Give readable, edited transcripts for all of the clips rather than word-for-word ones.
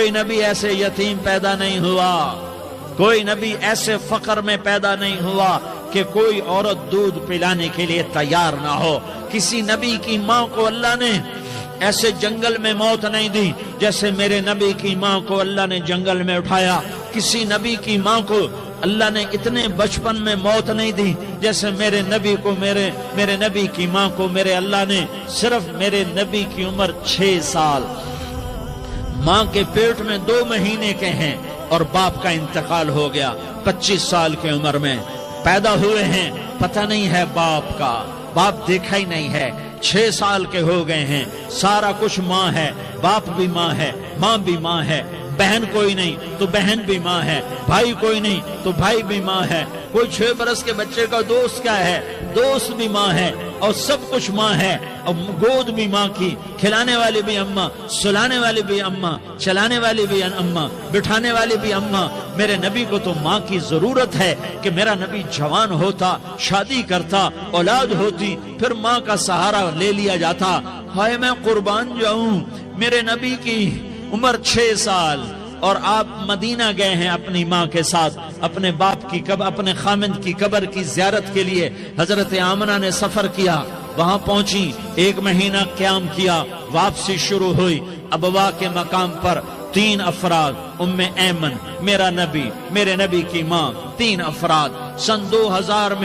کوئی نبی ایسے یتیم پیدا نہیں ہوا، کوئی نبی ایسے فقر میں پیدا نہیں ہوا کہ کوئی عورت دودھ پلانے کے لیے تیار نہ ہو۔ کسی نبی کی ماں کو اللہ نے ایسے جنگل میں موت نہیں دی جیسے میرے نبی کی ماں کو اللہ نے جنگل میں اٹھایا۔ کسی نبی کی ماں کو اللہ نے اتنے بچپن میں موت نہیں دی جیسے میرے نبی کو میرے نبی کی ماں کو میرے اللہ نے صرف میرے نبی کی عمر 6 سال، ماں کے پیٹ میں 2 مہینے کے ہیں اور باپ کا انتقال ہو گیا 25 سال کی عمر میں پیدا ہوئے ہیں، پتہ نہیں ہے باپ کا، باپ دیکھا ہی نہیں ہے، 6 سال کے ہو گئے ہیں، سارا کچھ ماں ہے، باپ بھی ماں ہے، ماں بھی ماں ہے، بہن کوئی نہیں تو بہن بھی ماں ہے، بھائی کوئی نہیں تو بھائی بھی ماں ہے، کوئی 6 برس کے بچے کا دوست کیا ہے، دوست بھی ماں ہے، اور سب کچھ ماں ہے، اور گود بھی ماں کی، کھلانے والی بھی اماں، سلانے والی بھی اماں، چلانے والی بھی اماں، بٹھانے والی بھی اماں۔ میرے نبی کو تو ماں کی ضرورت ہے کہ میرا نبی جوان ہوتا، شادی کرتا، اولاد ہوتی، پھر ماں کا سہارا لے لیا جاتا۔ ہائے میں قربان جاؤں، میرے نبی کی عمر 6 سال اور آپ مدینہ گئے ہیں اپنی ماں کے ساتھ، اپنے باپ کی اپنے خامند کی قبر کی زیارت کے لیے حضرت آمنہ نے سفر کیا، وہاں پہنچی، 1 مہینہ قیام کیا، واپسی شروع ہوئی۔ ابوا کے مقام پر 3 افراد، ام ایمن، میرا نبی، میرے نبی کی ماں، 3 افراد۔ سن 2000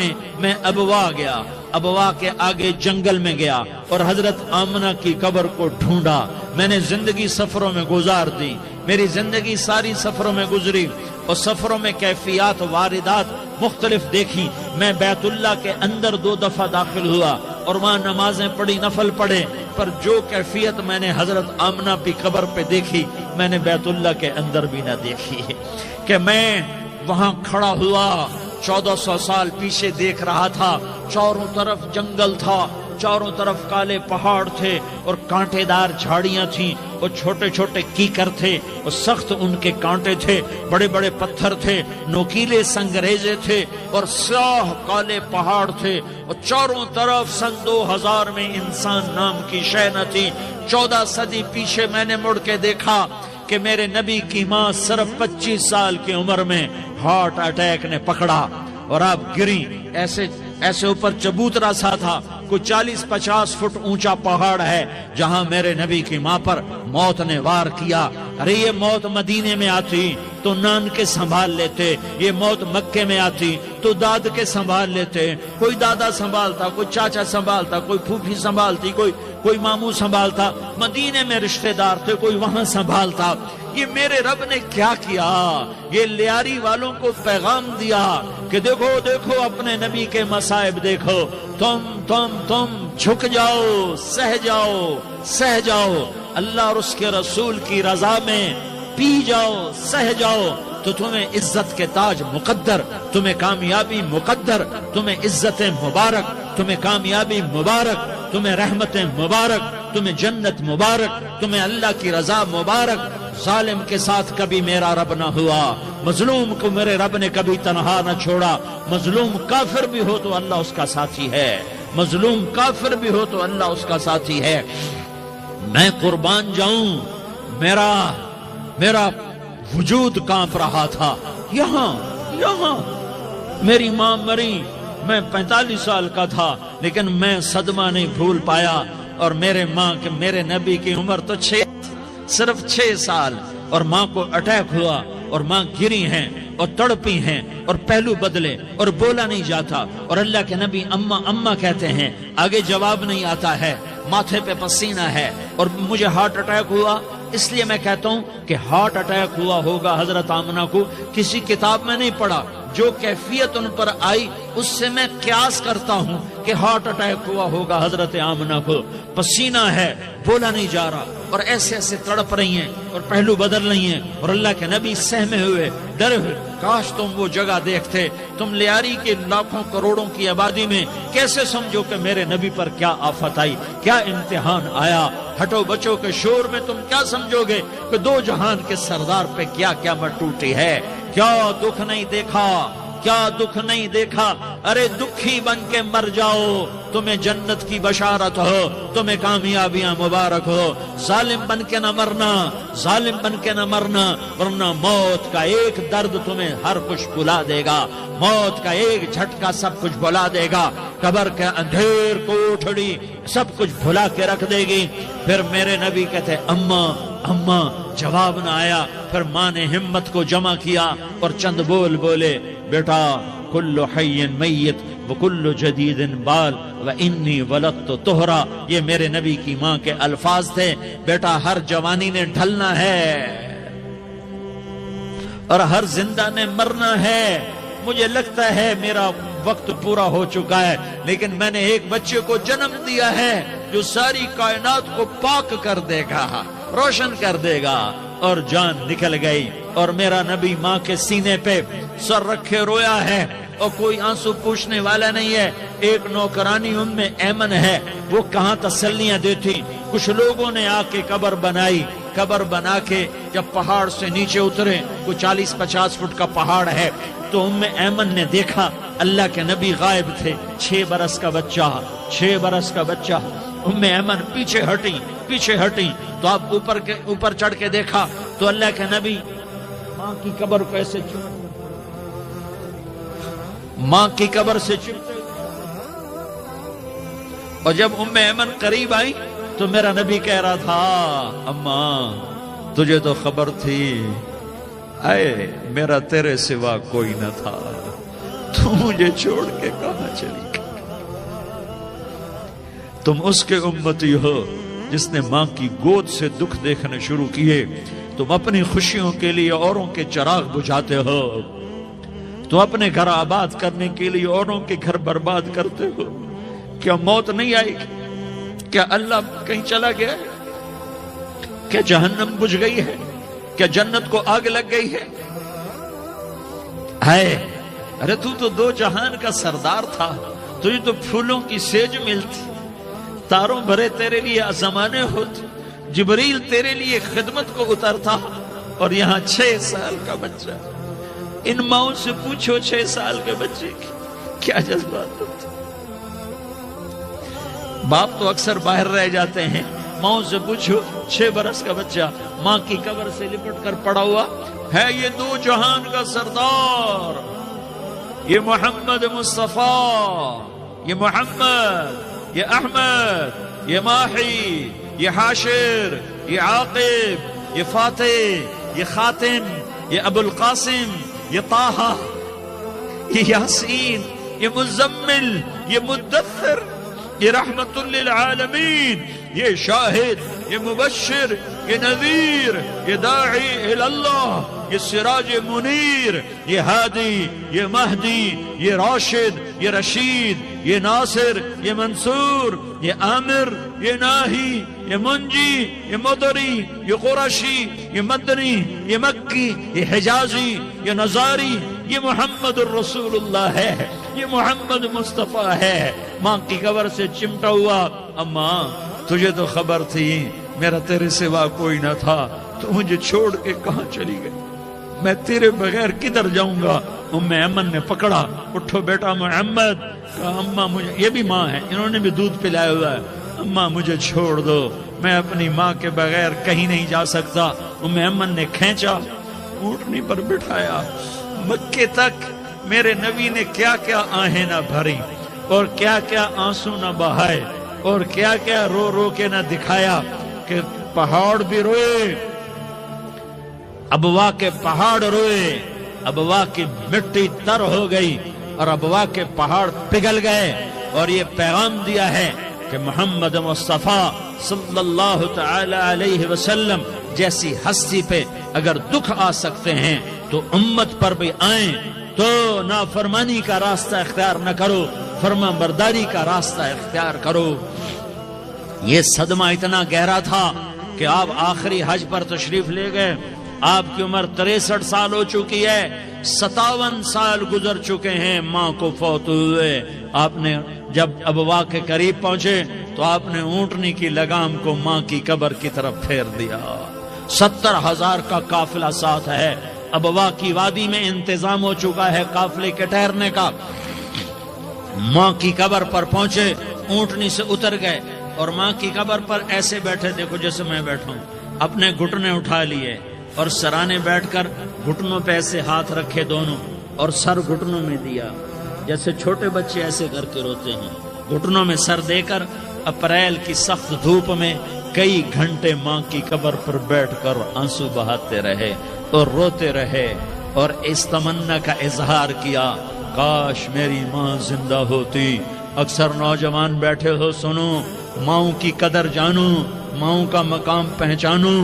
میں ابوا گیا، ابوا کے آگے جنگل میں گیا اور حضرت آمنہ کی قبر کو ڈھونڈا۔ میں نے زندگی سفروں میں گزار دی، میری زندگی ساری سفروں میں گزری، اور سفروں میں کیفیات واردات مختلف دیکھی۔ میں بیت اللہ کے اندر 2 دفعہ داخل ہوا اور وہاں نمازیں پڑھی، نفل پڑھے، پر جو کیفیت میں نے حضرت آمنہ کی قبر پہ دیکھی میں نے بیت اللہ کے اندر بھی نہ دیکھی کہ میں وہاں کھڑا ہوا 1400 سال پیچھے دیکھ رہا تھا، چاروں طرف جنگل تھا، چاروں طرف کالے پہاڑ تھے اور کانٹے دار جھاڑیاں تھیں اور چھوٹے چھوٹے کیکر تھے اور سخت ان کے کانٹے تھے، بڑے بڑے پتھر تھے، نوکیلے سنگریزے تھے اور سیاہ کالے پہاڑ تھے، اور چاروں طرف سن 2000 میں انسان نام کی شے نہ تھی۔ 14 صدی پیچھے میں نے مڑ کے دیکھا کہ میرے نبی کی ماں صرف 25 سال کی عمر میں ہارٹ اٹیک نے پکڑا اور آپ گری، ایسے اوپر چبوترا سا تھا، کوئی 40-50 فٹ اونچا پہاڑ ہے جہاں میرے نبی کی ماں پر موت نے وار کیا۔ ارے یہ موت مدینے میں آتی تو نان کے سنبھال لیتے، یہ موت مکے میں آتی تو داد کے سنبھال لیتے، کوئی دادا سنبھالتا، کوئی چاچا سنبھالتا، کوئی پھوپھی سنبھالتی، کوئی ماموں سنبھالتا، مدینے میں رشتہ دار تھے، کوئی وہاں سنبھالتا۔ یہ میرے رب نے کیا کیا؟ یہ لیاری والوں کو پیغام دیا کہ دیکھو دیکھو اپنے نبی کے مصائب دیکھو، تم جھک جاؤ، سہ جاؤ اللہ اور اس کے رسول کی رضا میں، پی جاؤ، سہ جاؤ تو تمہیں عزت کے تاج مقدر، تمہیں کامیابی مقدر، تمہیں عزت مبارک، تمہیں کامیابی مبارک، تمہیں رحمت مبارک، تمہیں جنت مبارک، تمہیں اللہ کی رضا مبارک۔ ظالم کے ساتھ کبھی میرا رب نہ ہوا، مظلوم کو میرے رب نے کبھی تنہا نہ چھوڑا۔ مظلوم کافر بھی ہو تو اللہ اس کا ساتھی ہے، مظلوم کافر بھی ہو تو اللہ اس کا ساتھی ہے۔ میں قربان جاؤں، میرا وجود کانپ رہا تھا۔ یہاں میری ماں مری، میں 45 سال کا تھا، لیکن میں صدمہ نہیں بھول پایا، اور میرے نبی کی عمر تو صرف 6 سال، اور ماں کو اٹیک ہوا اور ماں گری ہیں اور تڑپی ہیں اور پہلو بدلے اور بولا نہیں جاتا، اور اللہ کے نبی اماں کہتے ہیں، آگے جواب نہیں آتا ہے، ماتھے پہ پسینہ ہے، اور مجھے ہارٹ اٹیک ہوا۔ اس لیے میں کہتا ہوں کہ ہارٹ اٹیک ہوا ہوگا حضرت آمنہ کو، کسی کتاب میں نہیں پڑھا، جو کیفیت ان پر آئی اس سے میں قیاس کرتا ہوں کہ ہارٹ اٹیک ہوا ہوگا حضرت آمنہ کو۔ پسینہ ہے، بولا نہیں جا رہا، اور ایسے تڑپ رہی ہیں اور پہلو بدل رہی ہیں، اور اللہ کے نبی سہمے ہوئے، ڈرے ہوئے۔ کاش تم وہ جگہ دیکھتے، تم لیاری کے لاکھوں کروڑوں کی آبادی میں کیسے سمجھو کہ میرے نبی پر کیا آفت آئی، کیا امتحان آیا۔ ہٹو بچوں کے شور میں تم کیا سمجھو گے کہ 2 جہان کے سردار پہ کیا قیامت ٹوٹی ہے، کیا دکھ نہیں دیکھا، کیا دکھ نہیں دیکھا؟ ارے دکھی بن کے مر جاؤ، تمہیں جنت کی بشارت ہو، تمہیں کامیابیاں مبارک ہو۔ ظالم بن کے نہ مرنا، ظالم بن کے نہ مرنا، ورنہ موت کا ایک درد تمہیں ہر کچھ بھلا دے گا، موت کا ایک جھٹکا سب کچھ بھلا دے گا، قبر کے اندھیر کوٹھڑی سب کچھ بھلا کے رکھ دے گی۔ پھر میرے نبی کہتے اماں اماں، جواب نہ آیا۔ پھر ماں نے ہمت کو جمع کیا اور چند بول بولے، بیٹا کل حی میت وکل جدید بال وانی ولدت طہرا، یہ میرے نبی کی ماں کے الفاظ تھے۔ بیٹا ہر جوانی نے ڈھلنا ہے اور ہر زندہ نے مرنا ہے۔ مجھے لگتا ہے میرا وقت پورا ہو چکا ہے، لیکن میں نے ایک بچے کو جنم دیا ہے جو ساری کائنات کو پاک کر دے گا، روشن کر دے گا۔ اور جان نکل گئی، اور میرا نبی ماں کے سینے پہ سر رکھے رویا ہے، اور کوئی آنسو پوچھنے والا نہیں ہے۔ ایک نوکرانی ام ایمن ہے، وہ کہاں تسلیاں دیتی۔ کچھ لوگوں نے آ کے قبر بنائی، قبر بنا کے جب پہاڑ سے نیچے اترے، کوئی 40-50 فٹ کا پہاڑ ہے، تو ام ایمن نے دیکھا اللہ کے نبی غائب تھے، 6 برس کا بچہ، 6 برس کا بچہ۔ ام ایمن پیچھے ہٹی تو آپ اوپر چڑھ کے دیکھا تو اللہ کے نبی ماں کی قبر کو ایسے ماں کی قبر سے چپتے، اور جب ام ایمن قریب آئی تو میرا نبی کہہ رہا تھا اماں تجھے تو خبر تھی، اے میرا تیرے سوا کوئی نہ تھا، تو مجھے چھوڑ کے کہاں چلی گئی؟ تم اس کے امتی ہو جس نے ماں کی گود سے دکھ دیکھنے شروع کیے۔ تم اپنی خوشیوں کے لیے اوروں کے چراغ بجھاتے ہو، تم اپنے گھر آباد کرنے کے لیے اوروں کے گھر برباد کرتے ہو۔ کیا موت نہیں آئے گی؟ کیا اللہ کہیں چلا گیا؟ کیا جہنم بجھ گئی ہے؟ کیا جنت کو آگ لگ گئی ہے؟ ارے تو 2 جہان کا سردار تھا، تجھے تو پھولوں کی سیج ملتی، تاروں بھرے تیرے لیے زمانے ہوتے، جبریل تیرے لیے خدمت کو اترتا، اور یہاں 6 سال کا بچہ۔ ان ماؤں سے پوچھو 6 سال کے بچے کی کیا جذبات ہوتے۔ باپ تو اکثر باہر رہ جاتے ہیں، ماؤں سے پوچھو 6 برس کا بچہ ماں کی قبر سے لپٹ کر پڑا ہوا ہے۔ یہ 2 جہان کا سردار، یہ محمد مصطفیٰ، یہ محمد، یہ احمد، یہ ماحی، یہ حاشر، یہ عاقب، یہ فاتح، یہ خاتم، یہ ابو القاسم، یہ طه، یہ یاسین، یہ مزمل، یہ مدثر، یہ رحمت للعالمین، یہ شاہد، یہ مبشر، یہ نذیر، یہ داعی اللہ، یہ سراج منیر، یہ ہادی، یہ مہدی، یہ راشد، یہ رشید، یہ ناصر، یہ منصور، یہ عامر، یہ ناہی، یہ منجی، یہ مدری، یہ قرشی، یہ مدنی، یہ مکی، یہ حجازی، یہ نظاری، یہ محمد الرسول اللہ ہے، یہ محمد مصطفیٰ ہے۔ ماں کی قبر سے چمٹا ہوا، اماں تجھے تو خبر تھی میرا تیرے سوا کوئی نہ تھا، تو مجھے چھوڑ کے کہاں چلی گئی؟ میں تیرے بغیر کدھر جاؤں گا؟ ام ایمن نے پکڑا، اٹھو بیٹا محمد، کہا اماں مجھے، یہ بھی ماں ہے، انہوں نے بھی دودھ پلایا ہوا ہے، اماں مجھے چھوڑ دو، میں اپنی ماں کے بغیر کہیں نہیں جا سکتا۔ ام ایمن نے کھینچا، اونٹنی پر بٹھایا، مکے تک میرے نبی نے کیا کیا آہیں نہ بھری، اور کیا کیا آنسو نہ بہائے، اور کیا کیا رو رو کے نہ دکھایا کہ پہاڑ بھی روئے، ابوا کے پہاڑ روئے، ابوا کی مٹی تر ہو گئی اور ابوا کے پہاڑ پگھل گئے، اور یہ پیغام دیا ہے کہ محمد مصطفیٰ صلی اللہ تعالی علیہ وسلم جیسی ہستی پہ اگر دکھ آ سکتے ہیں تو امت پر بھی آئیں، تو نافرمانی کا راستہ اختیار نہ کرو، فرما برداری کا راستہ اختیار کرو۔ یہ صدمہ اتنا گہرا تھا کہ آپ آخری حج پر تشریف لے گئے، آپ کی عمر 63 سال ہو چکی ہے، 57 سال گزر چکے ہیں ماں کو فوت ہوئے۔ آپ نے جب ابوا کے قریب پہنچے تو آپ نے اونٹنی کی لگام کو ماں کی قبر کی طرف پھیر دیا۔ 70,000 کا قافلہ ساتھ ہے، ابوا کی وادی میں انتظام ہو چکا ہے قافلے کے ٹھہرنے کا۔ ماں کی قبر پر پہنچے، اونٹنی سے اتر گئے اور ماں کی قبر پر ایسے بیٹھے، دیکھو جیسے میں بیٹھا ہوں، اپنے گھٹنے اٹھا لیے اور سرانے بیٹھ کر گھٹنوں پہ ایسے ہاتھ رکھے دونوں اور سر گھٹنوں میں دیا، جیسے چھوٹے بچے ایسے کر کے روتے ہیں، گھٹنوں میں سر دے کر اپریل کی سخت دھوپ میں کئی گھنٹے ماں کی قبر پر بیٹھ کر آنسو بہاتے رہے اور روتے رہے اور اس تمنا کا اظہار کیا، کاش میری ماں زندہ ہوتی۔ اکثر نوجوان بیٹھے ہو، سنو، ماؤں کی قدر جانو، ماؤں کا مقام پہچانو۔